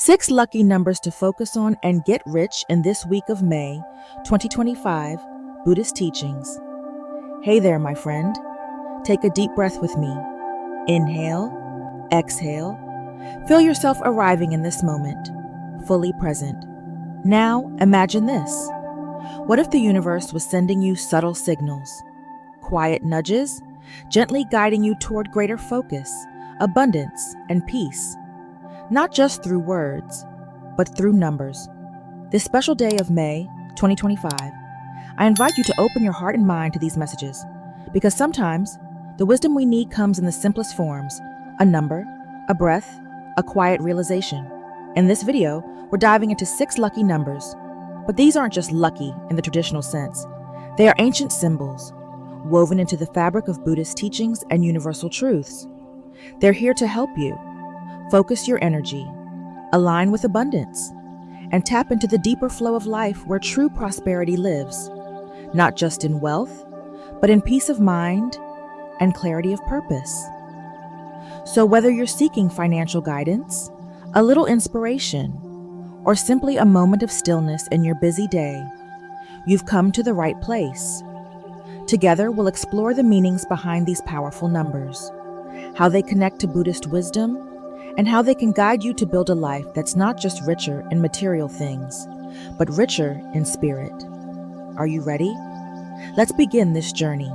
6 lucky numbers to focus on and get rich in this week of May 2025 Buddhist teachings. Hey there, my friend. Take a deep breath with me. Inhale, exhale. Feel yourself arriving in this moment, fully present. Now, imagine this. What if the universe was sending you subtle signals, quiet nudges, gently guiding you toward greater focus, abundance, and peace? Not just through words, but through numbers. This special day of May 2025, I invite you to open your heart and mind to these messages, because sometimes the wisdom we need comes in the simplest forms: a number, a breath, a quiet realization. In this video, we're diving into 6 lucky numbers, but these aren't just lucky in the traditional sense. They are ancient symbols, woven into the fabric of Buddhist teachings and universal truths. They're here to help you focus your energy, align with abundance, and tap into the deeper flow of life where true prosperity lives, not just in wealth, but in peace of mind and clarity of purpose. So whether you're seeking financial guidance, a little inspiration, or simply a moment of stillness in your busy day, you've come to the right place. Together, we'll explore the meanings behind these powerful numbers, how they connect to Buddhist wisdom, and how they can guide you to build a life that's not just richer in material things, but richer in spirit. Are you ready? Let's begin this journey,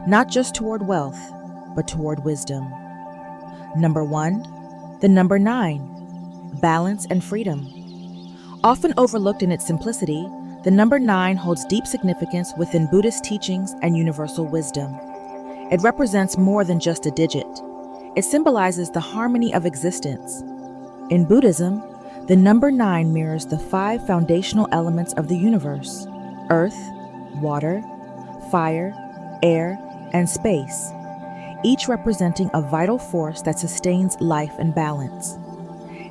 not just toward wealth, but toward wisdom. Number 1, the number 9, balance and freedom. Often overlooked in its simplicity, the number 9 holds deep significance within Buddhist teachings and universal wisdom. It represents more than just a digit. It symbolizes the harmony of existence. In Buddhism, the number 9 mirrors the 5 foundational elements of the universe: earth, water, fire, air, and space, each representing a vital force that sustains life and balance.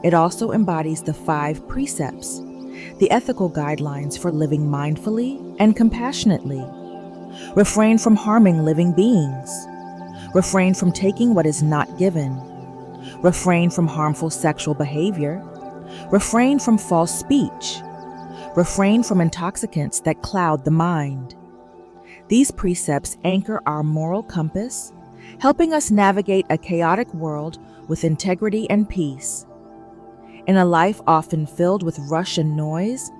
It also embodies the 5 precepts, the ethical guidelines for living mindfully and compassionately. Refrain from harming living beings. Refrain from taking what is not given. Refrain from harmful sexual behavior. Refrain from false speech. Refrain from intoxicants that cloud the mind. These precepts anchor our moral compass, helping us navigate a chaotic world with integrity and peace. In a life often filled with rush and noise,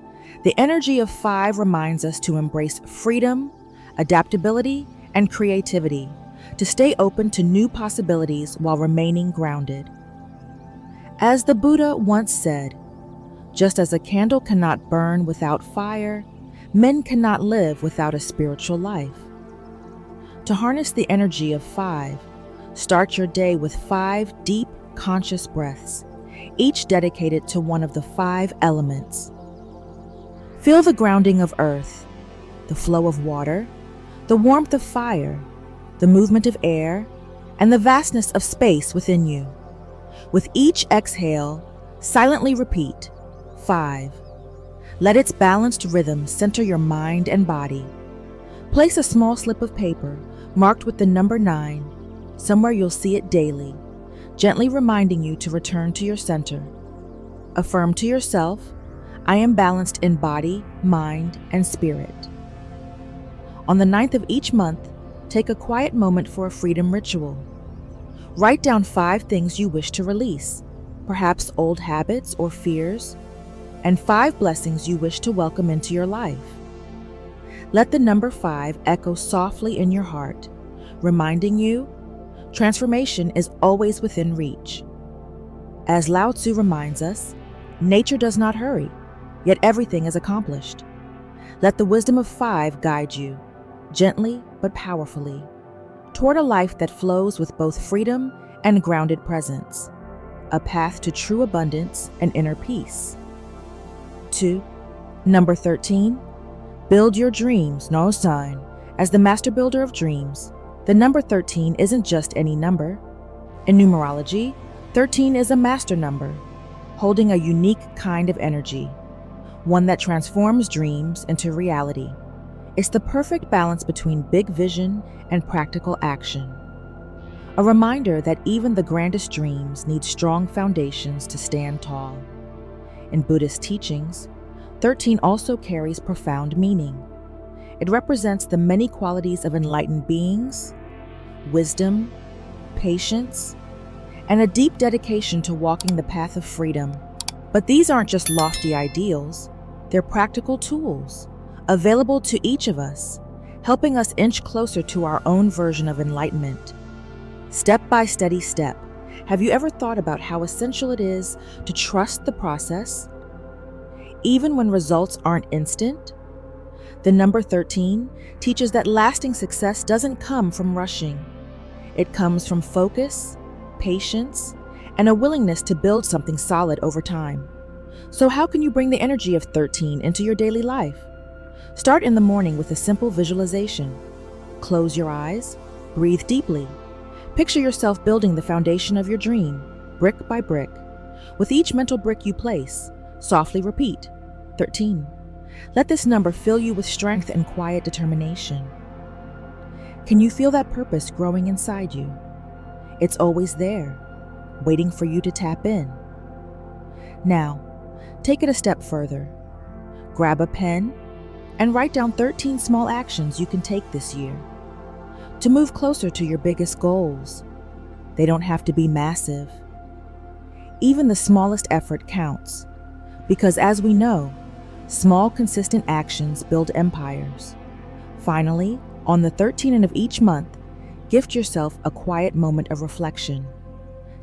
the energy of 5 reminds us to embrace freedom, adaptability, and creativity, to stay open to new possibilities while remaining grounded. As the Buddha once said, just as a candle cannot burn without fire, men cannot live without a spiritual life. To harness the energy of 5, start your day with 5 deep, conscious breaths, each dedicated to one of the 5 elements. Feel the grounding of earth, the flow of water, the warmth of fire, the movement of air, and the vastness of space within you. With each exhale, silently repeat 5. Let its balanced rhythm center your mind and body. Place a small slip of paper marked with the number 9 somewhere you'll see it daily, gently reminding you to return to your center. Affirm to yourself, I am balanced in body, mind, and spirit. On the 9th of each month, take a quiet moment for a freedom ritual. Write down 5 things you wish to release, perhaps old habits or fears, and 5 blessings you wish to welcome into your life. Let the number 5 echo softly in your heart, reminding you, transformation is always within reach. As Lao Tzu reminds us, nature does not hurry, yet everything is accomplished. Let the wisdom of 5 guide you, gently but powerfully, toward a life that flows with both freedom and grounded presence, a path to true abundance and inner peace. 2. Number 13. Build your dreams, no sign. As the master builder of dreams, the number 13 isn't just any number. In numerology, 13 is a master number, holding a unique kind of energy, one that transforms dreams into reality. It's the perfect balance between big vision and practical action. a reminder that even the grandest dreams need strong foundations to stand tall. In Buddhist teachings, 13 also carries profound meaning. It represents the many qualities of enlightened beings, wisdom, patience, and a deep dedication to walking the path of freedom. But these aren't just lofty ideals, they're practical tools, available to each of us, helping us inch closer to our own version of enlightenment. Step by steady step, have you ever thought about how essential it is to trust the process? Even when results aren't instant? The number 13 teaches that lasting success doesn't come from rushing. It comes from focus, patience, and a willingness to build something solid over time. So how can you bring the energy of 13 into your daily life? Start in the morning with a simple visualization. Close your eyes, breathe deeply. Picture yourself building the foundation of your dream, brick by brick. With each mental brick you place, softly repeat, 13. Let this number fill you with strength and quiet determination. Can you feel that purpose growing inside you? It's always there, waiting for you to tap in. Now, take it a step further. Grab a pen and write down 13 small actions you can take this year to move closer to your biggest goals. They don't have to be massive. Even the smallest effort counts, because as we know, small, consistent actions build empires. Finally, on the 13th of each month, gift yourself a quiet moment of reflection.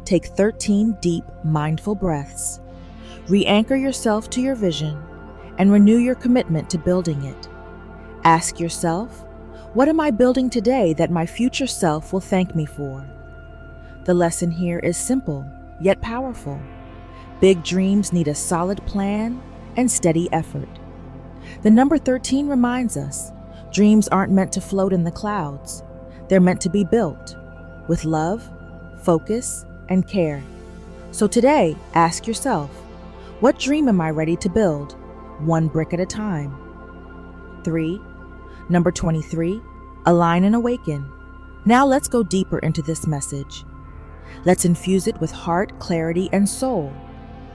Take 13 deep, mindful breaths. Re-anchor yourself to your vision and renew your commitment to building it. Ask yourself, what am I building today that my future self will thank me for? The lesson here is simple, yet powerful. Big dreams need a solid plan and steady effort. The number 13 reminds us, dreams aren't meant to float in the clouds. They're meant to be built with love, focus, and care. So today, ask yourself, what dream am I ready to build, one brick at a time? 3. Number 23, align and awaken. Now let's go deeper into this message. Let's infuse it with heart, clarity, and soul,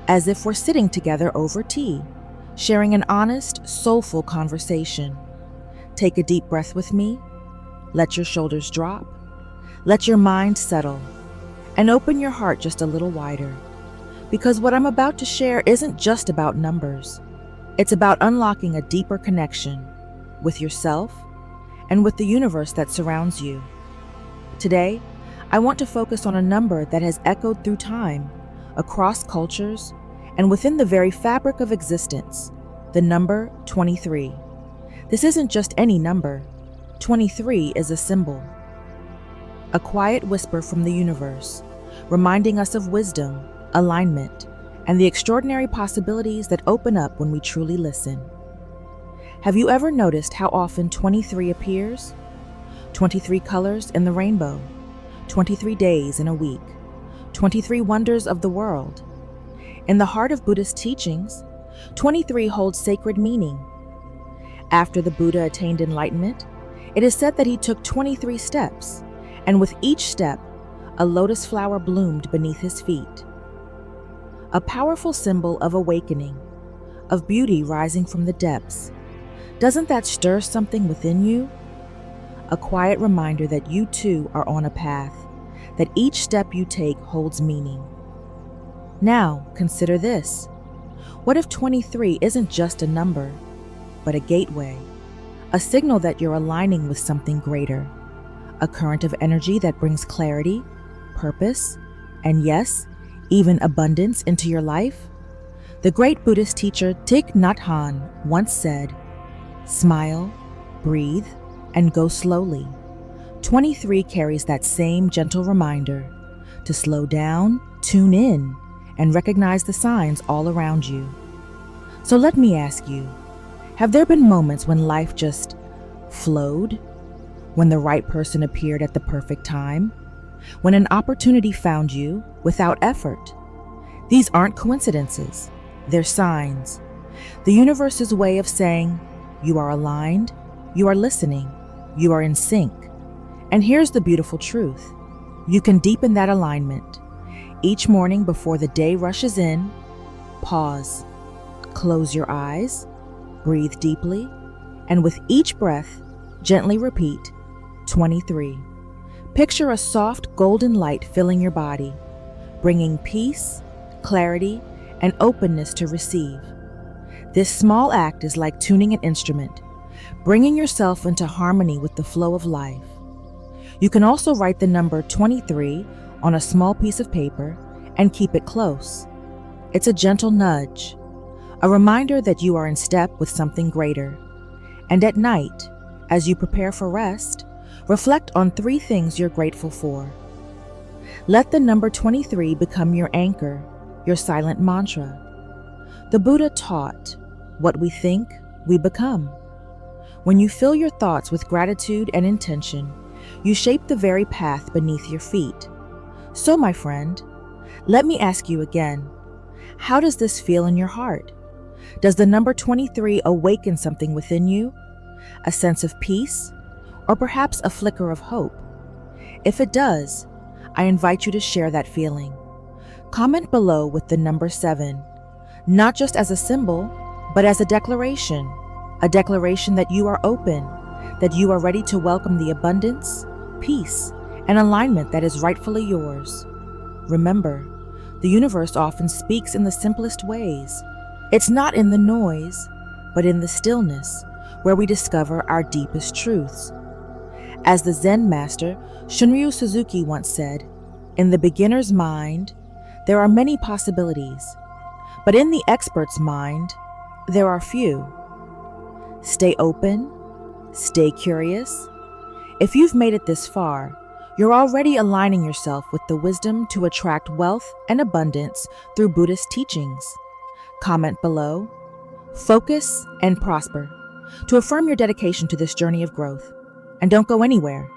as if we're sitting together over tea, sharing an honest, soulful conversation. Take a deep breath with me. Let your shoulders drop. Let your mind settle. And open your heart just a little wider. Because what I'm about to share isn't just about numbers. It's about unlocking a deeper connection with yourself and with the universe that surrounds you. Today, I want to focus on a number that has echoed through time, across cultures, and within the very fabric of existence, the number 23. This isn't just any number. 23 is a symbol. A quiet whisper from the universe, reminding us of wisdom, alignment, and the extraordinary possibilities that open up when we truly listen. Have you ever noticed how often 23 appears? 23 colors in the rainbow, 23 days in a week, 23 wonders of the world. In the heart of Buddhist teachings, 23 holds sacred meaning. After the Buddha attained enlightenment, it is said that he took 23 steps, and with each step, a lotus flower bloomed beneath his feet. A powerful symbol of awakening, of beauty rising from the depths. Doesn't that stir something within you? A quiet reminder that you too are on a path, that each step you take holds meaning. Now, consider this. What if 23 isn't just a number, but a gateway, a signal that you're aligning with something greater, a current of energy that brings clarity, purpose, and yes, even abundance into your life? The great Buddhist teacher Thich Nhat Hanh once said, "Smile, breathe, and go slowly." 23 carries that same gentle reminder to slow down, tune in, and recognize the signs all around you. So let me ask you, have there been moments when life just flowed? When the right person appeared at the perfect time? When an opportunity found you without effort? These aren't coincidences, they're signs. The universe's way of saying, you are aligned, you are listening, you are in sync. And here's the beautiful truth. You can deepen that alignment. Each morning before the day rushes in, pause, close your eyes, breathe deeply, and with each breath, gently repeat 23. Picture a soft golden light filling your body, bringing peace, clarity, and openness to receive. This small act is like tuning an instrument, bringing yourself into harmony with the flow of life. You can also write the number 23 on a small piece of paper and keep it close. It's a gentle nudge, a reminder that you are in step with something greater. And at night, as you prepare for rest, reflect on 3 things you're grateful for. Let the number 23 become your anchor, your silent mantra. The Buddha taught, what we think, we become. When you fill your thoughts with gratitude and intention, you shape the very path beneath your feet. So, my friend, let me ask you again, how does this feel in your heart? Does the number 23 awaken something within you? A sense of peace? Or perhaps a flicker of hope? If it does, I invite you to share that feeling. Comment below with the number 7, not just as a symbol, but as a declaration that you are open, that you are ready to welcome the abundance, peace, and alignment that is rightfully yours. Remember, the universe often speaks in the simplest ways. It's not in the noise, but in the stillness, where we discover our deepest truths. As the Zen master Shunryu Suzuki once said, in the beginner's mind, there are many possibilities, but in the expert's mind, there are few. Stay open, stay curious. If you've made it this far, you're already aligning yourself with the wisdom to attract wealth and abundance through Buddhist teachings. Comment below, focus, and prosper to affirm your dedication to this journey of growth. And don't go anywhere.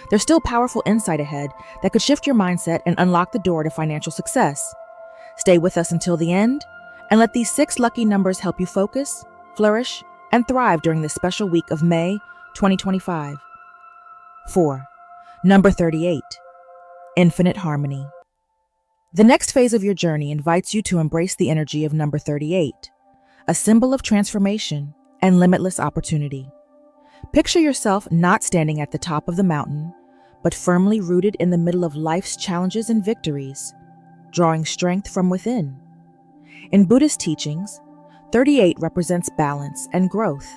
There's still powerful insight ahead that could shift your mindset and unlock the door to financial success. Stay with us until the end, and let these 6 lucky numbers help you focus, flourish, and thrive during this special week of May 2025. 4. Number 38. Infinite harmony. The next phase of your journey invites you to embrace the energy of number 38, a symbol of transformation and limitless opportunity. Picture yourself not standing at the top of the mountain, but firmly rooted in the middle of life's challenges and victories, drawing strength from within. In Buddhist teachings, 38 represents balance and growth.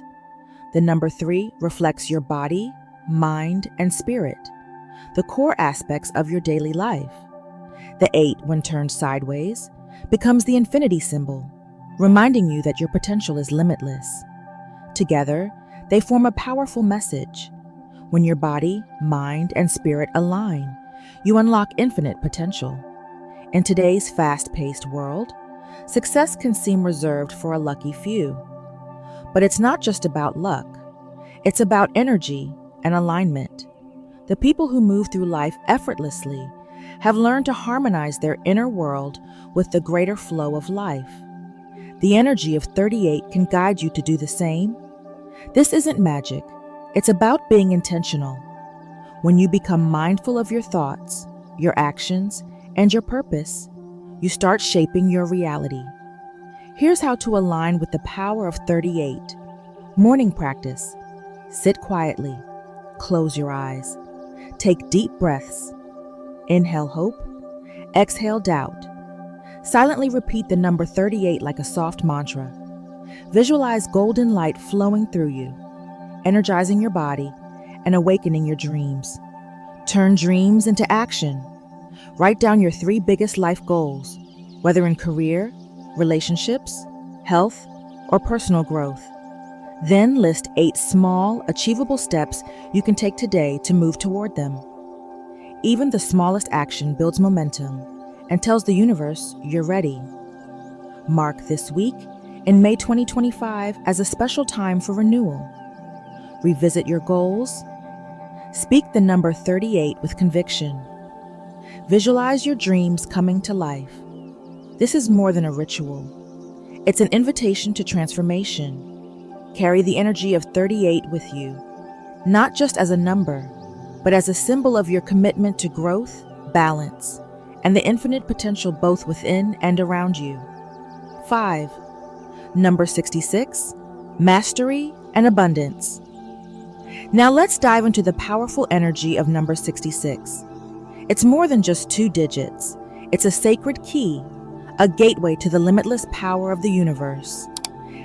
The number 3 reflects your body, mind, and spirit, the core aspects of your daily life. The 8, when turned sideways, becomes the infinity symbol, reminding you that your potential is limitless. Together, they form a powerful message. When your body, mind, and spirit align, you unlock infinite potential. In today's fast-paced world, success can seem reserved for a lucky few. But it's not just about luck. It's about energy and alignment. The people who move through life effortlessly have learned to harmonize their inner world with the greater flow of life. The energy of 38 can guide you to do the same. This isn't magic. It's about being intentional. When you become mindful of your thoughts, your actions, and your purpose, you start shaping your reality. Here's how to align with the power of 38. Morning practice. Sit quietly. Close your eyes. Take deep breaths. Inhale hope. Exhale doubt. Silently repeat the number 38 like a soft mantra. Visualize golden light flowing through you, energizing your body and awakening your dreams. Turn dreams into action. Write down your 3 biggest life goals, whether in career, relationships, health, or personal growth. Then list 8 small, achievable steps you can take today to move toward them. Even the smallest action builds momentum and tells the universe you're ready. Mark this week in May 2025 as a special time for renewal. Revisit your goals. Speak the number 38 with conviction. Visualize your dreams coming to life. This is more than a ritual. It's an invitation to transformation. Carry the energy of 38 with you, not just as a number, but as a symbol of your commitment to growth, balance, and the infinite potential both within and around you. 5. Number 66, mastery and abundance. Now let's dive into the powerful energy of number 66. It's more than just 2 digits. It's a sacred key, a gateway to the limitless power of the universe.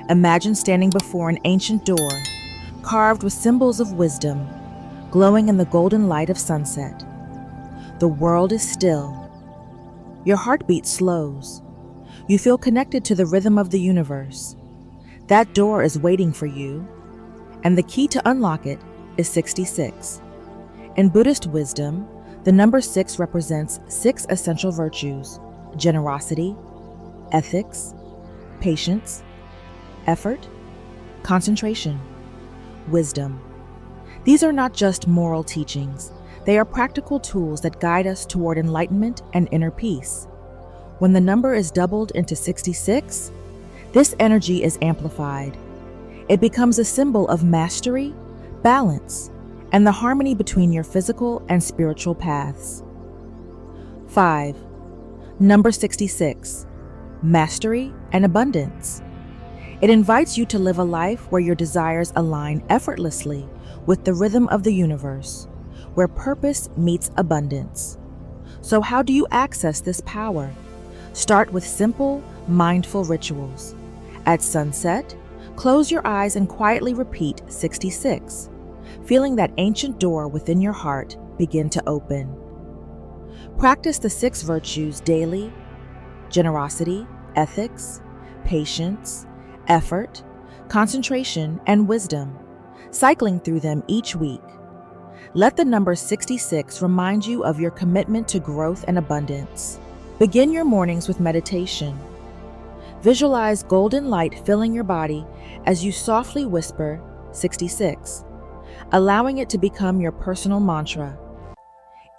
Imagine standing before an ancient door, carved with symbols of wisdom, glowing in the golden light of sunset. The world is still. Your heartbeat slows. You feel connected to the rhythm of the universe. That door is waiting for you, and the key to unlock it is 66. In Buddhist wisdom, the number 6 represents 6 essential virtues: generosity, ethics, patience, effort, concentration, wisdom. These are not just moral teachings. They are practical tools that guide us toward enlightenment and inner peace. When the number is doubled into 66, this energy is amplified. It becomes a symbol of mastery, balance, and the harmony between your physical and spiritual paths. 5. Number 66, mastery and abundance. It invites you to live a life where your desires align effortlessly with the rhythm of the universe, where purpose meets abundance. So how do you access this power? Start with simple, mindful rituals. At sunset, close your eyes and quietly repeat 66, feeling that ancient door within your heart begin to open. Practice the 6 virtues daily: generosity, ethics, patience, effort, concentration, and wisdom, cycling through them each week. Let the number 66 remind you of your commitment to growth and abundance. Begin your mornings with meditation. Visualize golden light filling your body as you softly whisper 66, allowing it to become your personal mantra.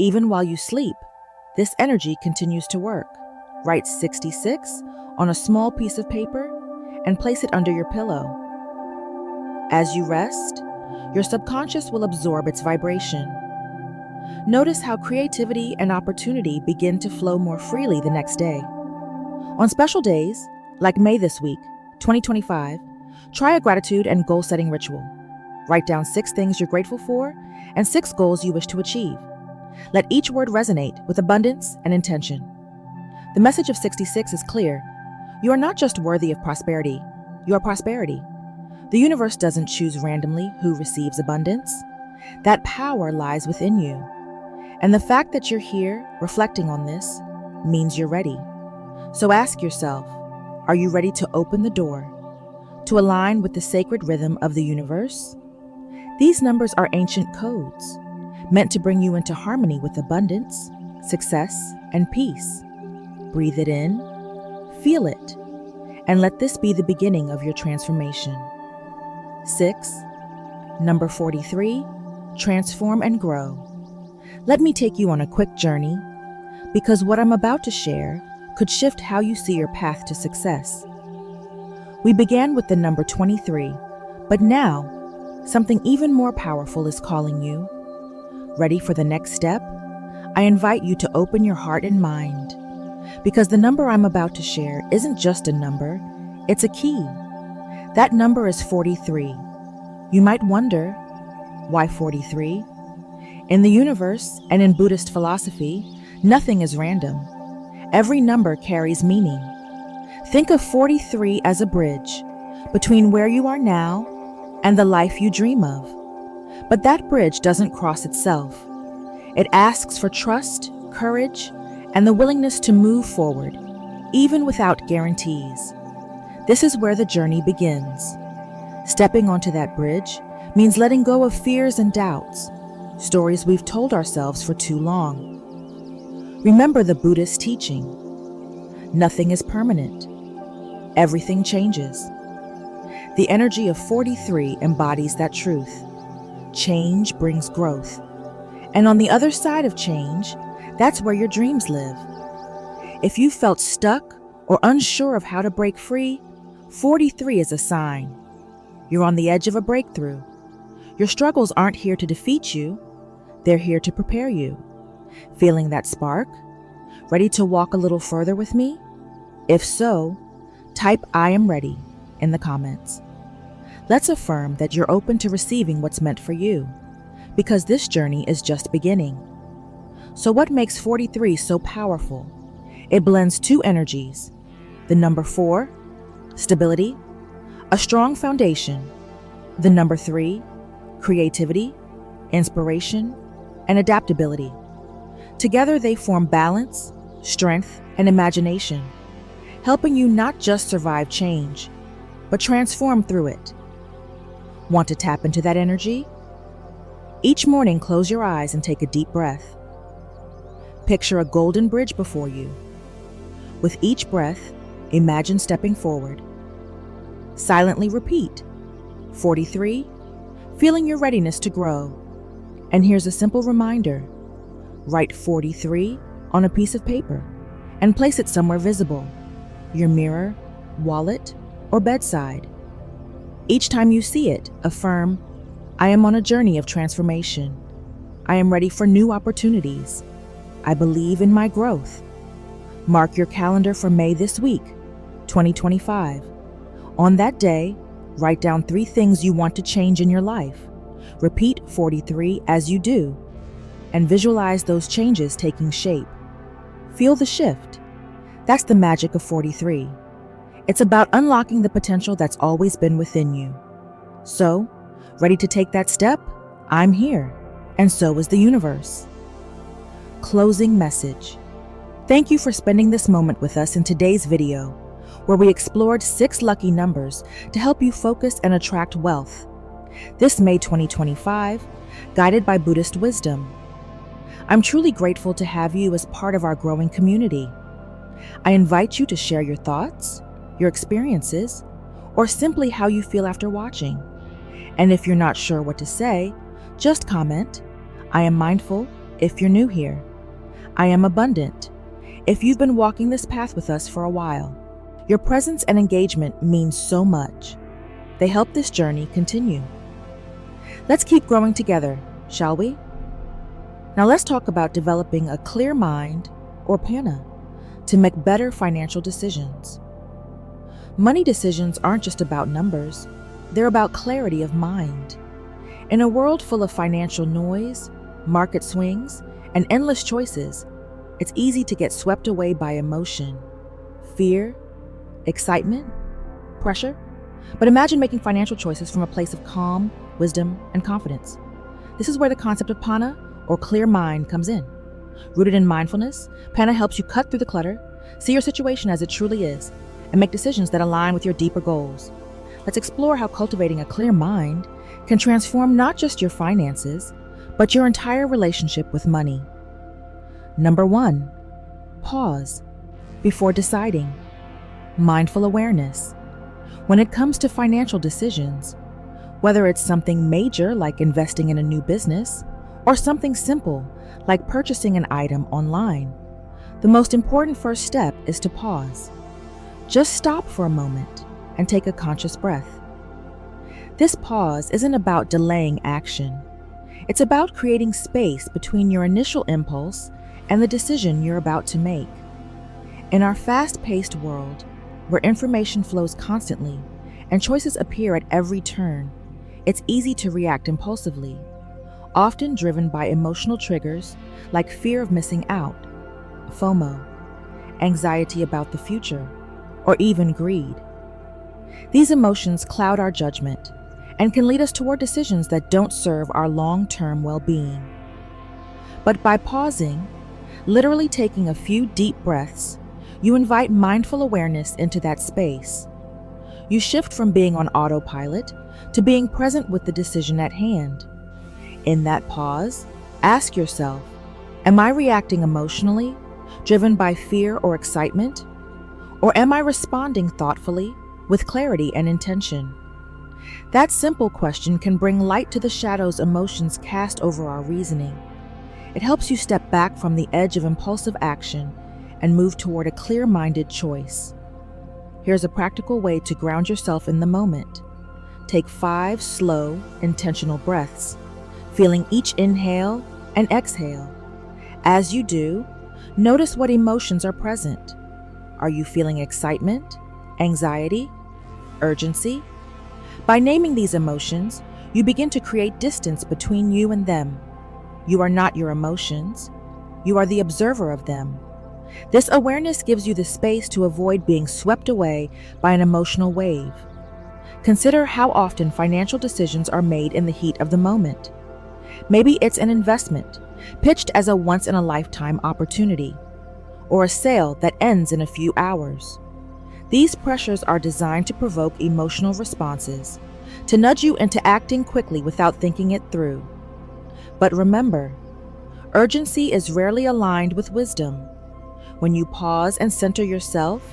Even while you sleep, this energy continues to work. Write 66 on a small piece of paper and place it under your pillow. As you rest, your subconscious will absorb its vibration. Notice how creativity and opportunity begin to flow more freely the next day. On special days, like May this week, 2025, try a gratitude and goal-setting ritual. Write down 6 things you're grateful for and 6 goals you wish to achieve. Let each word resonate with abundance and intention. The message of 66 is clear. You are not just worthy of prosperity, you are prosperity. The universe doesn't choose randomly who receives abundance. That power lies within you. And the fact that you're here reflecting on this means you're ready. So ask yourself, are you ready to open the door, to align with the sacred rhythm of the universe? These numbers are ancient codes, meant to bring you into harmony with abundance, success, and peace. Breathe it in, feel it, and let this be the beginning of your transformation. 6. Number 43, transform and grow. Let me take you on a quick journey, because what I'm about to share could shift how you see your path to success. We began with the number 23, but now something even more powerful is calling you. Ready for the next step? I invite you to open your heart and mind, because the number I'm about to share isn't just a number, it's a key. That number is 43. You might wonder, why 43? In the universe and in Buddhist philosophy, nothing is random. Every number carries meaning. Think of 43 as a bridge between where you are now and the life you dream of. But that bridge doesn't cross itself. It asks for trust, courage, and the willingness to move forward, even without guarantees. This is where the journey begins. Stepping onto that bridge means letting go of fears and doubts, stories we've told ourselves for too long. Remember the Buddhist teaching. Nothing is permanent. Everything changes. The energy of 43 embodies that truth. Change brings growth. And on the other side of change, that's where your dreams live. If you felt stuck or unsure of how to break free, 43 is a sign. You're on the edge of a breakthrough. Your struggles aren't here to defeat you. They're here to prepare you. Feeling that spark? Ready to walk a little further with me? If so, type "I am ready" in the comments. Let's affirm that you're open to receiving what's meant for you, because this journey is just beginning. So what makes 43 so powerful? It blends two energies: the number 4, stability, a strong foundation; the number 3, creativity, inspiration, and adaptability. Together they form balance, strength, and imagination, helping you not just survive change, but transform through it. Want to tap into that energy? Each morning, close your eyes and take a deep breath. Picture a golden bridge before you. With each breath, imagine stepping forward. Silently repeat, 43, feeling your readiness to grow. And here's a simple reminder: write 43 on a piece of paper and place it somewhere visible, your mirror, wallet, or bedside. Each time you see it, affirm, "I am on a journey of transformation. I am ready for new opportunities. I believe in my growth." Mark your calendar for May this week, 2025. On that day, write down 3 things you want to change in your life. Repeat 43 as you do, and visualize those changes taking shape. Feel the shift. That's the magic of 43. It's about unlocking the potential that's always been within you. So, ready to take that step? I'm here, and so is the universe. Closing message. Thank you for spending this moment with us in today's video, where we explored 6 lucky numbers to help you focus and attract wealth. This May 2025, guided by Buddhist wisdom. I'm truly grateful to have you as part of our growing community. I invite you to share your thoughts, your experiences, or simply how you feel after watching. And if you're not sure what to say, just comment, "I am mindful," if you're new here. "I am abundant," if you've been walking this path with us for a while. Your presence and engagement mean so much. They help this journey continue. Let's keep growing together, shall we? Now let's talk about developing a clear mind, or PANA, to make better financial decisions. Money decisions aren't just about numbers, they're about clarity of mind. In a world full of financial noise, market swings, and endless choices, it's easy to get swept away by emotion, fear, excitement, pressure. But imagine making financial choices from a place of calm, wisdom, and confidence. This is where the concept of PANA, or clear mind, comes in. Rooted in mindfulness, PANA helps you cut through the clutter, see your situation as it truly is, and make decisions that align with your deeper goals. Let's explore how cultivating a clear mind can transform not just your finances, but your entire relationship with money. Number 1, pause before deciding. Mindful awareness. When it comes to financial decisions, whether it's something major like investing in a new business, or something simple like purchasing an item online, the most important first step is to pause. Just stop for a moment and take a conscious breath. This pause isn't about delaying action. It's about creating space between your initial impulse and the decision you're about to make. In our fast-paced world, where information flows constantly and choices appear at every turn, it's easy to react impulsively, often driven by emotional triggers like fear of missing out, FOMO, anxiety about the future, or even greed. These emotions cloud our judgment and can lead us toward decisions that don't serve our long-term well-being. But by pausing, literally taking a few deep breaths, you invite mindful awareness into that space. You shift from being on autopilot to being present with the decision at hand. In that pause, ask yourself, am I reacting emotionally, driven by fear or excitement? Or am I responding thoughtfully, with clarity and intention? That simple question can bring light to the shadows emotions cast over our reasoning. It helps you step back from the edge of impulsive action and move toward a clear-minded choice. Here's a practical way to ground yourself in the moment. Take 5 slow, intentional breaths, feeling each inhale and exhale. As you do, notice what emotions are present. Are you feeling excitement, anxiety, urgency? By naming these emotions, you begin to create distance between you and them. You are not your emotions. You are the observer of them. This awareness gives you the space to avoid being swept away by an emotional wave. Consider how often financial decisions are made in the heat of the moment. Maybe it's an investment, pitched as a once-in-a-lifetime opportunity, or a sale that ends in a few hours. These pressures are designed to provoke emotional responses, to nudge you into acting quickly without thinking it through. But remember, urgency is rarely aligned with wisdom. When you pause and center yourself,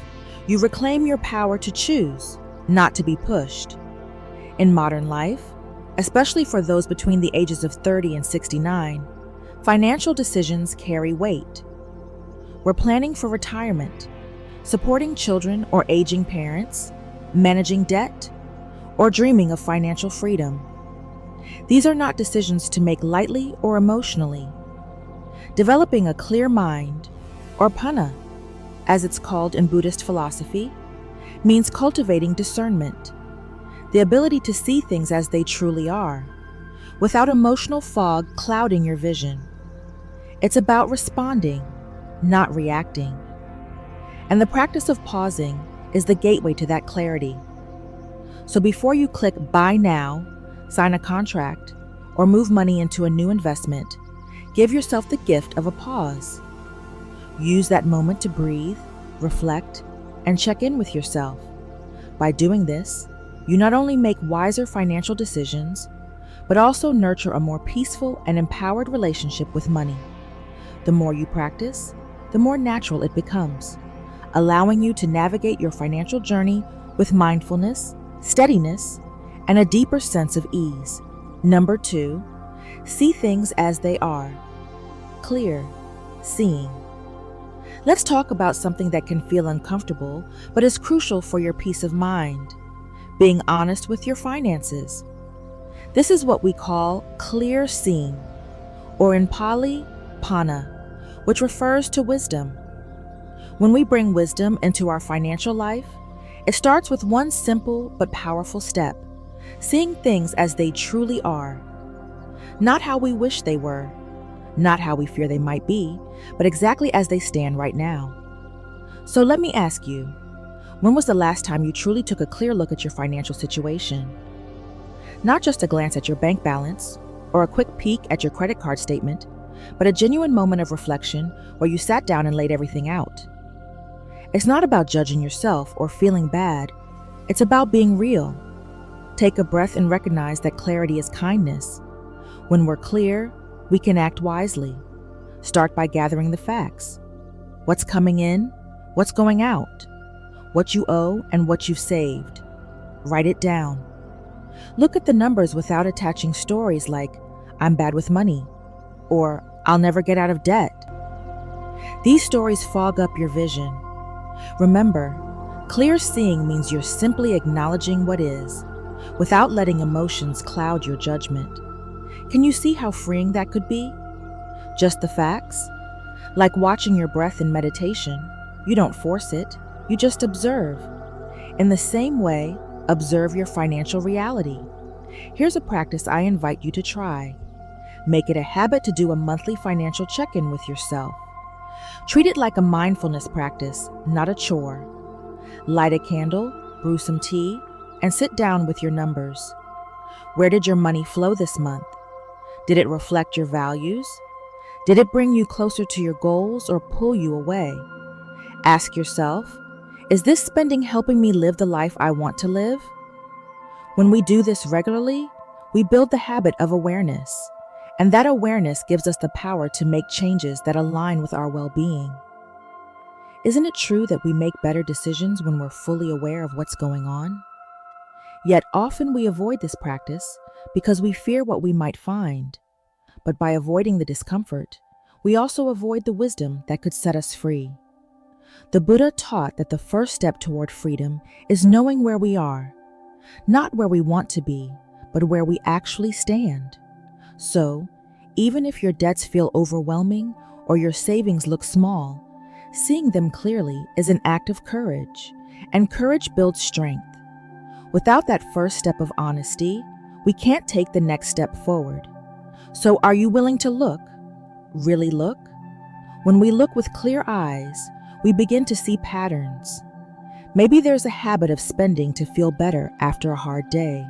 you reclaim your power to choose, not to be pushed. In modern life, especially for those between the ages of 30 and 69, financial decisions carry weight. We're planning for retirement, supporting children or aging parents, managing debt, or dreaming of financial freedom. These are not decisions to make lightly or emotionally. Developing a clear mind, or panna, as it's called in Buddhist philosophy, means cultivating discernment, the ability to see things as they truly are, without emotional fog clouding your vision. It's about responding, not reacting. And the practice of pausing is the gateway to that clarity. So before you click buy now, sign a contract, or move money into a new investment, give yourself the gift of a pause. Use that moment to breathe, reflect, and check in with yourself. By doing this, you not only make wiser financial decisions, but also nurture a more peaceful and empowered relationship with money. The more you practice, the more natural it becomes, allowing you to navigate your financial journey with mindfulness, steadiness, and a deeper sense of ease. Number 2, see things as they are. Clear seeing. Let's talk about something that can feel uncomfortable, but is crucial for your peace of mind: being honest with your finances. This is what we call clear seeing, or in Pali, panna, which refers to wisdom. When we bring wisdom into our financial life, it starts with one simple but powerful step: seeing things as they truly are. Not how we wish they were, not how we fear they might be, but exactly as they stand right now. So let me ask you, when was the last time you truly took a clear look at your financial situation? Not just a glance at your bank balance or a quick peek at your credit card statement, but a genuine moment of reflection where you sat down and laid everything out. It's not about judging yourself or feeling bad. It's about being real. Take a breath and recognize that clarity is kindness. When we're clear, we can act wisely. Start by gathering the facts. What's coming in, what's going out, what you owe and what you've saved. Write it down. Look at the numbers without attaching stories like, "I'm bad with money," or "I'll never get out of debt." These stories fog up your vision. Remember, clear seeing means you're simply acknowledging what is, without letting emotions cloud your judgment. Can you see how freeing that could be? Just the facts? Like watching your breath in meditation, you don't force it, you just observe. In the same way, observe your financial reality. Here's a practice I invite you to try. Make it a habit to do a monthly financial check-in with yourself. Treat it like a mindfulness practice, not a chore. Light a candle, brew some tea, and sit down with your numbers. Where did your money flow this month? Did it reflect your values? Did it bring you closer to your goals or pull you away? Ask yourself, is this spending helping me live the life I want to live? When we do this regularly, we build the habit of awareness, and that awareness gives us the power to make changes that align with our well-being. Isn't it true that we make better decisions when we're fully aware of what's going on? Yet often we avoid this practice because we fear what we might find. But by avoiding the discomfort, we also avoid the wisdom that could set us free. The Buddha taught that the first step toward freedom is knowing where we are, not where we want to be, but where we actually stand. So, even if your debts feel overwhelming or your savings look small, seeing them clearly is an act of courage, and courage builds strength. Without that first step of honesty, we can't take the next step forward. So are you willing to look? Really look? When we look with clear eyes, we begin to see patterns. Maybe there's a habit of spending to feel better after a hard day.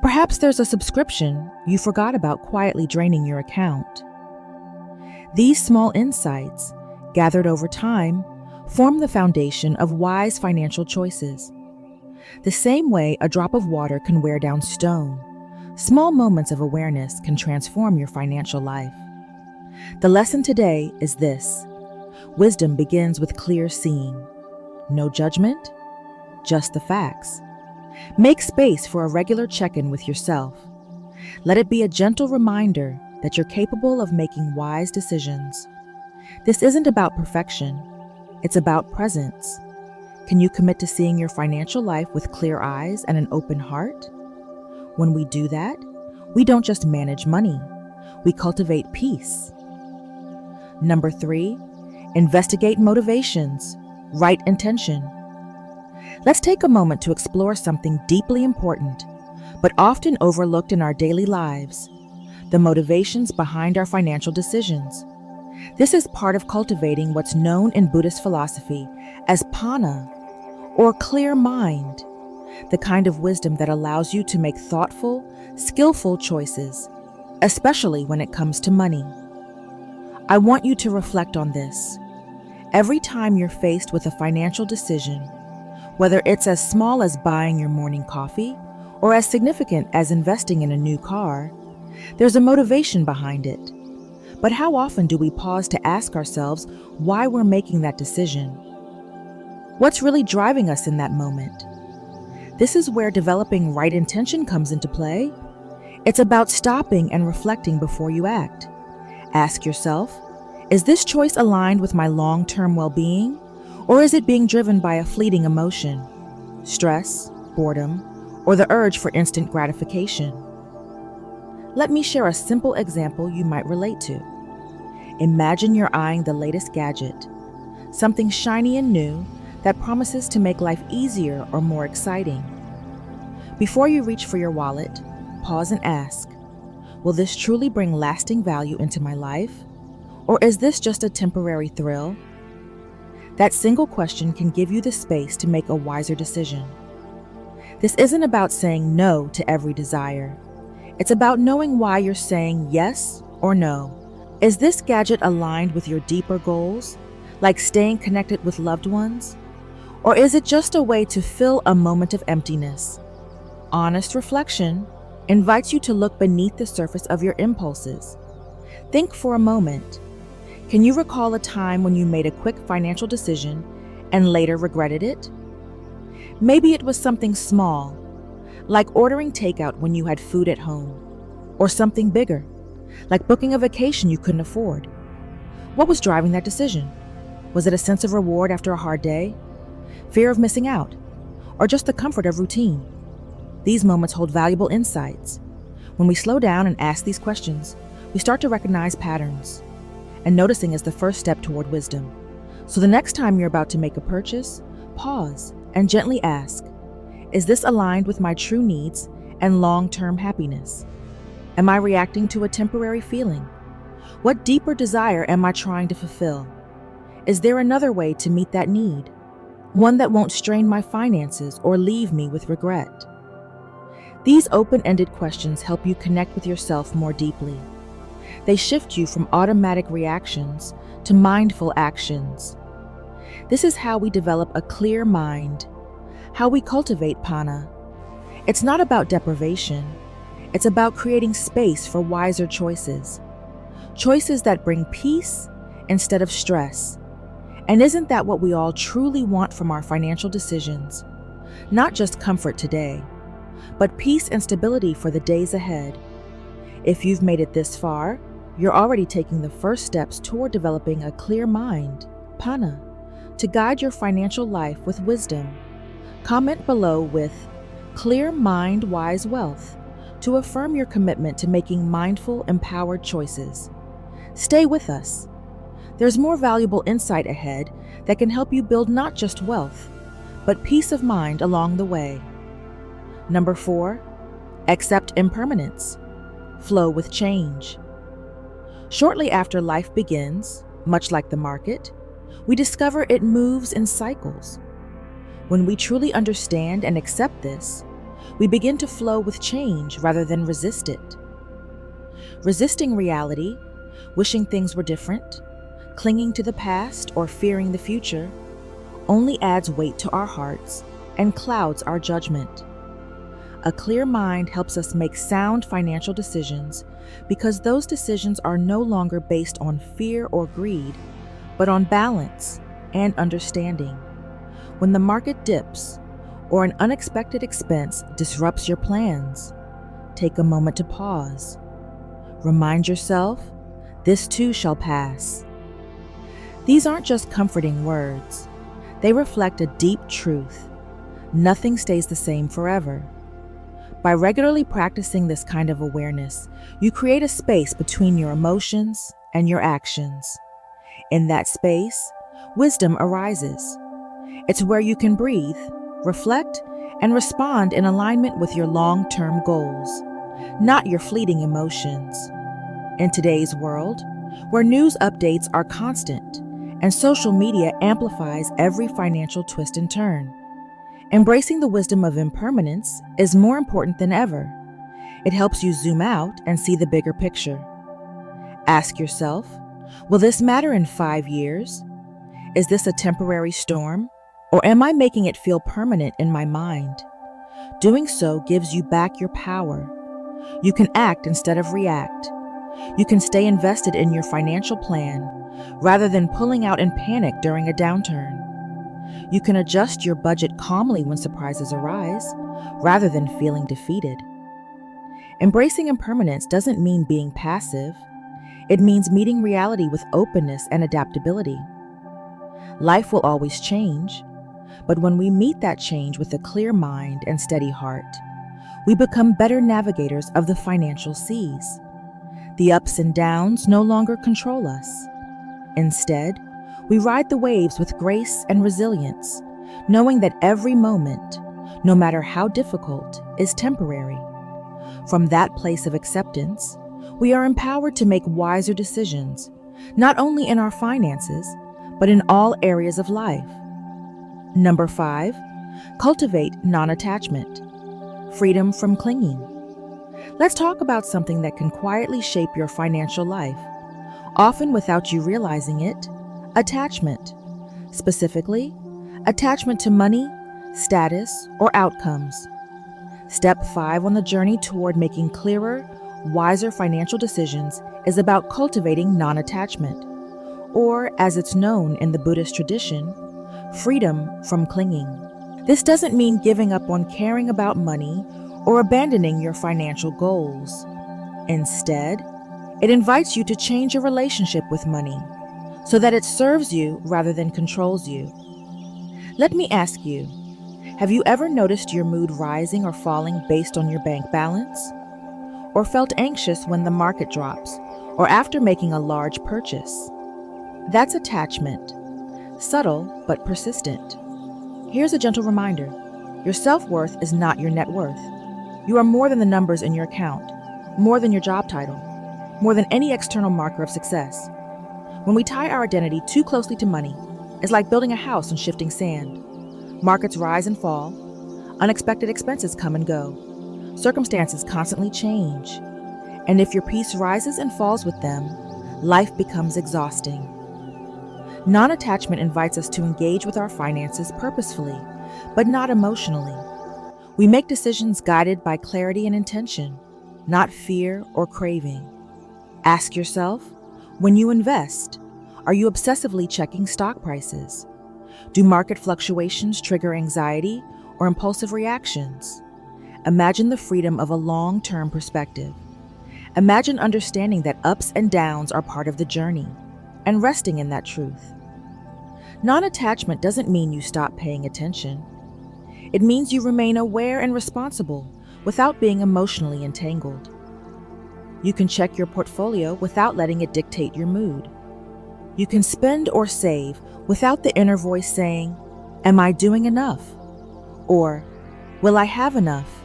Perhaps there's a subscription you forgot about quietly draining your account. These small insights, gathered over time, form the foundation of wise financial choices. The same way a drop of water can wear down stone, small moments of awareness can transform your financial life. The lesson today is this: wisdom begins with clear seeing. No judgment, just the facts. Make space for a regular check-in with yourself. Let it be a gentle reminder that you're capable of making wise decisions. This isn't about perfection, it's about presence. Can you commit to seeing your financial life with clear eyes and an open heart? When we do that, we don't just manage money, we cultivate peace. Number 3, investigate motivations, right intention. Let's take a moment to explore something deeply important, but often overlooked in our daily lives: the motivations behind our financial decisions. This is part of cultivating what's known in Buddhist philosophy as panna, or clear mind, the kind of wisdom that allows you to make thoughtful, skillful choices, especially when it comes to money. I want you to reflect on this. Every time you're faced with a financial decision, whether it's as small as buying your morning coffee or as significant as investing in a new car, there's a motivation behind it. But how often do we pause to ask ourselves why we're making that decision? What's really driving us in that moment? This is where developing right intention comes into play. It's about stopping and reflecting before you act. Ask yourself, is this choice aligned with my long-term well-being, or is it being driven by a fleeting emotion, stress, boredom, or the urge for instant gratification? Let me share a simple example you might relate to. Imagine you're eyeing the latest gadget, something shiny and new that promises to make life easier or more exciting. Before you reach for your wallet, pause and ask, will this truly bring lasting value into my life? Or is this just a temporary thrill? That single question can give you the space to make a wiser decision. This isn't about saying no to every desire. It's about knowing why you're saying yes or no. Is this gadget aligned with your deeper goals, like staying connected with loved ones? Or is it just a way to fill a moment of emptiness? Honest reflection invites you to look beneath the surface of your impulses. Think for a moment. Can you recall a time when you made a quick financial decision and later regretted it? Maybe it was something small, like ordering takeout when you had food at home, or something bigger, like booking a vacation you couldn't afford. What was driving that decision? Was it a sense of reward after a hard day, fear of missing out, or just the comfort of routine? These moments hold valuable insights. When we slow down and ask these questions, we start to recognize patterns, and noticing is the first step toward wisdom. So the next time you're about to make a purchase, pause and gently ask, is this aligned with my true needs and long-term happiness? Am I reacting to a temporary feeling? What deeper desire am I trying to fulfill? Is there another way to meet that need? One that won't strain my finances or leave me with regret? These open-ended questions help you connect with yourself more deeply. They shift you from automatic reactions to mindful actions. This is how we develop a clear mind, how we cultivate panna. It's not about deprivation. It's about creating space for wiser choices. Choices that bring peace instead of stress. And isn't that what we all truly want from our financial decisions? Not just comfort today, but peace and stability for the days ahead. If you've made it this far, you're already taking the first steps toward developing a clear mind, panna, to guide your financial life with wisdom. Comment below with "Clear Mind, Wise Wealth" to affirm your commitment to making mindful, empowered choices. Stay with us, There's more valuable insight ahead that can help you build not just wealth, but peace of mind along the way. Number 4, accept impermanence. Flow with change. Shortly after life begins, much like the market, we discover it moves in cycles. When we truly understand and accept this, we begin to flow with change rather than resist it. Resisting reality, wishing things were different, clinging to the past, or fearing the future only adds weight to our hearts and clouds our judgment. A clear mind helps us make sound financial decisions because those decisions are no longer based on fear or greed, but on balance and understanding. When the market dips or an unexpected expense disrupts your plans, take a moment to pause. Remind yourself, this too shall pass. These aren't just comforting words. They reflect a deep truth. Nothing stays the same forever. By regularly practicing this kind of awareness, you create a space between your emotions and your actions. In that space, wisdom arises. It's where you can breathe, reflect, and respond in alignment with your long-term goals, not your fleeting emotions. In today's world, where news updates are constant and social media amplifies every financial twist and turn, embracing the wisdom of impermanence is more important than ever. It helps you zoom out and see the bigger picture. Ask yourself, will this matter in 5 years? Is this a temporary storm, or am I making it feel permanent in my mind? Doing so gives you back your power. You can act instead of react. You can stay invested in your financial plan rather than pulling out in panic during a downturn. You can adjust your budget calmly when surprises arise, rather than feeling defeated. Embracing impermanence doesn't mean being passive. It means meeting reality with openness and adaptability. Life will always change, but when we meet that change with a clear mind and steady heart, we become better navigators of the financial seas. The ups and downs no longer control us. Instead, we ride the waves with grace and resilience, knowing that every moment, no matter how difficult, is temporary. From that place of acceptance, we are empowered to make wiser decisions, not only in our finances, but in all areas of life. Number 5, cultivate non-attachment. Freedom from clinging. Let's talk about something that can quietly shape your financial life, often without you realizing it: attachment. Specifically, attachment to money, status, or outcomes. Step 5 on the journey toward making clearer, wiser financial decisions is about cultivating non-attachment, or as it's known in the Buddhist tradition, freedom from clinging. This doesn't mean giving up on caring about money or abandoning your financial goals. Instead, it invites you to change your relationship with money so that it serves you rather than controls you. Let me ask you, have you ever noticed your mood rising or falling based on your bank balance? Or felt anxious when the market drops, or after making a large purchase? That's attachment, subtle but persistent. Here's a gentle reminder: your self-worth is not your net worth. You are more than the numbers in your account, more than your job title, more than any external marker of success. When we tie our identity too closely to money, it's like building a house on shifting sand. Markets rise and fall, unexpected expenses come and go, circumstances constantly change, and if your peace rises and falls with them, life becomes exhausting. Non-attachment invites us to engage with our finances purposefully, but not emotionally. We make decisions guided by clarity and intention, not fear or craving. Ask yourself, when you invest, are you obsessively checking stock prices? Do market fluctuations trigger anxiety or impulsive reactions? Imagine the freedom of a long-term perspective. Imagine understanding that ups and downs are part of the journey, and resting in that truth. Non-attachment doesn't mean you stop paying attention. It means you remain aware and responsible without being emotionally entangled. You can check your portfolio without letting it dictate your mood. You can spend or save without the inner voice saying, "Am I doing enough?" Or, "Will I have enough?"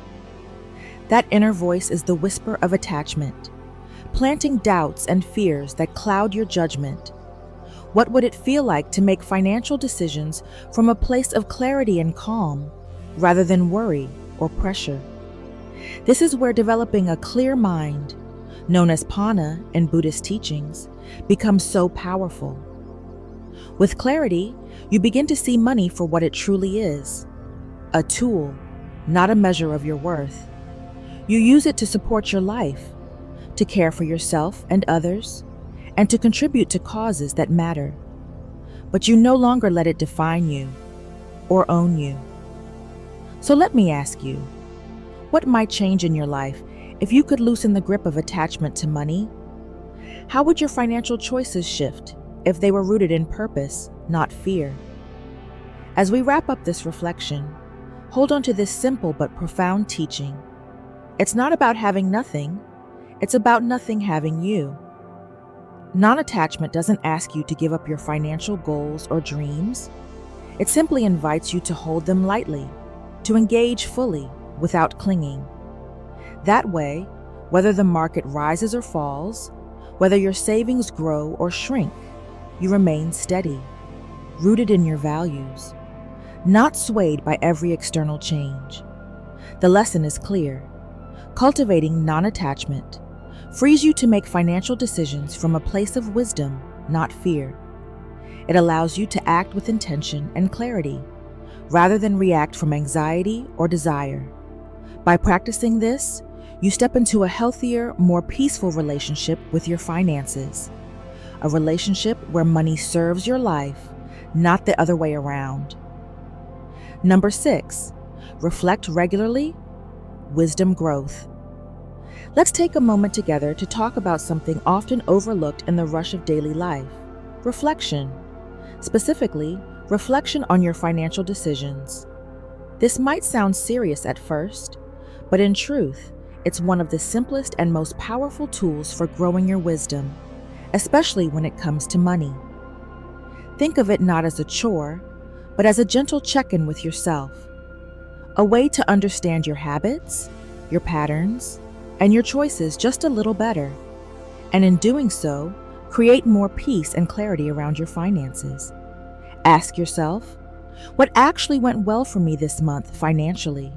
That inner voice is the whisper of attachment, planting doubts and fears that cloud your judgment. What would it feel like to make financial decisions from a place of clarity and calm, rather than worry or pressure? This is where developing a clear mind, known as Pana in Buddhist teachings, becomes so powerful. With clarity, you begin to see money for what it truly is, a tool, not a measure of your worth. You use it to support your life, to care for yourself and others, and to contribute to causes that matter. But you no longer let it define you or own you. So let me ask you, what might change in your life if you could loosen the grip of attachment to money? How would your financial choices shift if they were rooted in purpose, not fear? As we wrap up this reflection, hold on to this simple but profound teaching. It's not about having nothing, it's about nothing having you. Non-attachment doesn't ask you to give up your financial goals or dreams. It simply invites you to hold them lightly, to engage fully without clinging. That way, whether the market rises or falls, whether your savings grow or shrink, you remain steady, rooted in your values, not swayed by every external change. The lesson is clear. Cultivating non-attachment frees you to make financial decisions from a place of wisdom, not fear. It allows you to act with intention and clarity, rather than react from anxiety or desire. By practicing this, you step into a healthier, more peaceful relationship with your finances. A relationship where money serves your life, not the other way around. Number 6, reflect regularly, wisdom growth. Let's take a moment together to talk about something often overlooked in the rush of daily life: reflection. Specifically, reflection on your financial decisions. This might sound serious at first, but in truth, it's one of the simplest and most powerful tools for growing your wisdom, especially when it comes to money. Think of it not as a chore, but as a gentle check-in with yourself, a way to understand your habits, your patterns, and your choices just a little better, and in doing so, create more peace and clarity around your finances. Ask yourself, what actually went well for me this month financially?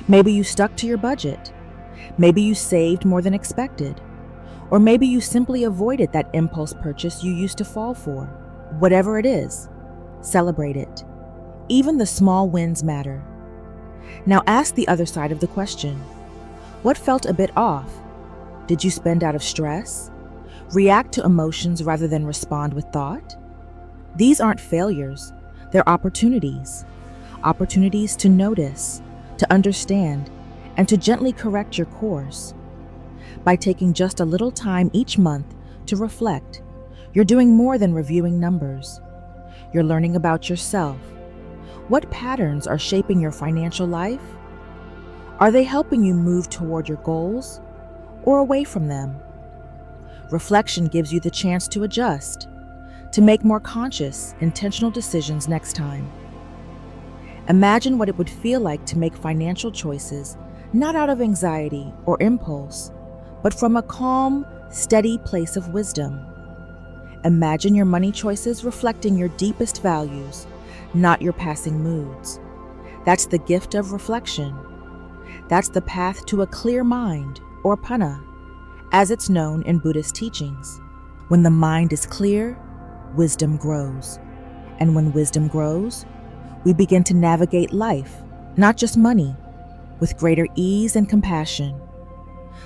Maybe you stuck to your budget. Maybe you saved more than expected. Or maybe you simply avoided that impulse purchase you used to fall for. Whatever it is, celebrate it. Even the small wins matter. Now ask the other side of the question. What felt a bit off? Did you spend out of stress? React to emotions rather than respond with thought? These aren't failures, they're opportunities. Opportunities to notice, to understand, and to gently correct your course. By taking just a little time each month to reflect, you're doing more than reviewing numbers. You're learning about yourself. What patterns are shaping your financial life? Are they helping you move toward your goals or away from them? Reflection gives you the chance to adjust, to make more conscious, intentional decisions next time. Imagine what it would feel like to make financial choices not out of anxiety or impulse, but from a calm, steady place of wisdom. Imagine your money choices reflecting your deepest values, not your passing moods. That's the gift of reflection. That's the path to a clear mind, or Pana, as it's known in Buddhist teachings. When the mind is clear, wisdom grows. And when wisdom grows, we begin to navigate life, not just money, with greater ease and compassion.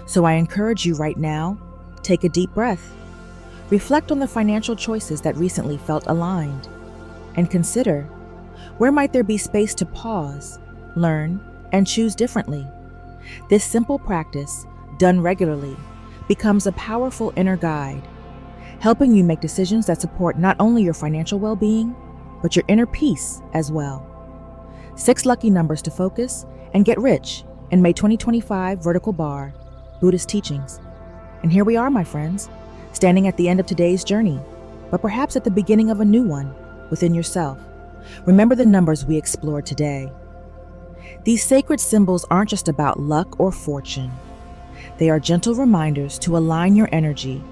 So I encourage you right now, take a deep breath. Reflect on the financial choices that recently felt aligned, and consider, where might there be space to pause, learn, and choose differently? This simple practice, done regularly, becomes a powerful inner guide, helping you make decisions that support not only your financial well-being, but your inner peace as well. 6 lucky numbers to focus and get rich in May 2025 Vertical Bar, Buddhist Teachings. And here we are, my friends, standing at the end of today's journey. but perhaps at the beginning of a new one within yourself. Remember the numbers we explored today. These sacred symbols aren't just about luck or fortune. They are gentle reminders to align your energy,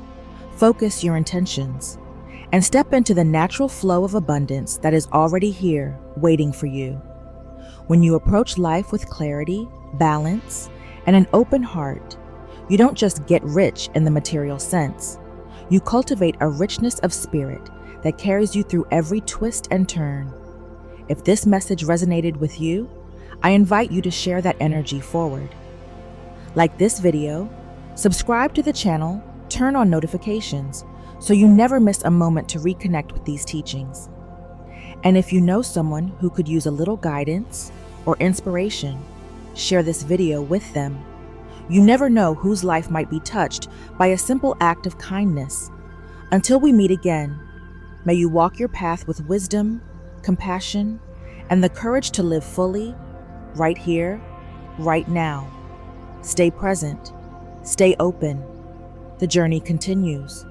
focus your intentions, and step into the natural flow of abundance that is already here, waiting for you. When you approach life with clarity, balance, and an open heart, you don't just get rich in the material sense. You cultivate a richness of spirit that carries you through every twist and turn. If this message resonated with you, I invite you to share that energy forward. Like this video, subscribe to the channel, turn on notifications, so you never miss a moment to reconnect with these teachings. And if you know someone who could use a little guidance or inspiration, share this video with them. You never know whose life might be touched by a simple act of kindness. Until we meet again, may you walk your path with wisdom, compassion, and the courage to live fully, right here, right now. Stay present, stay open. The journey continues.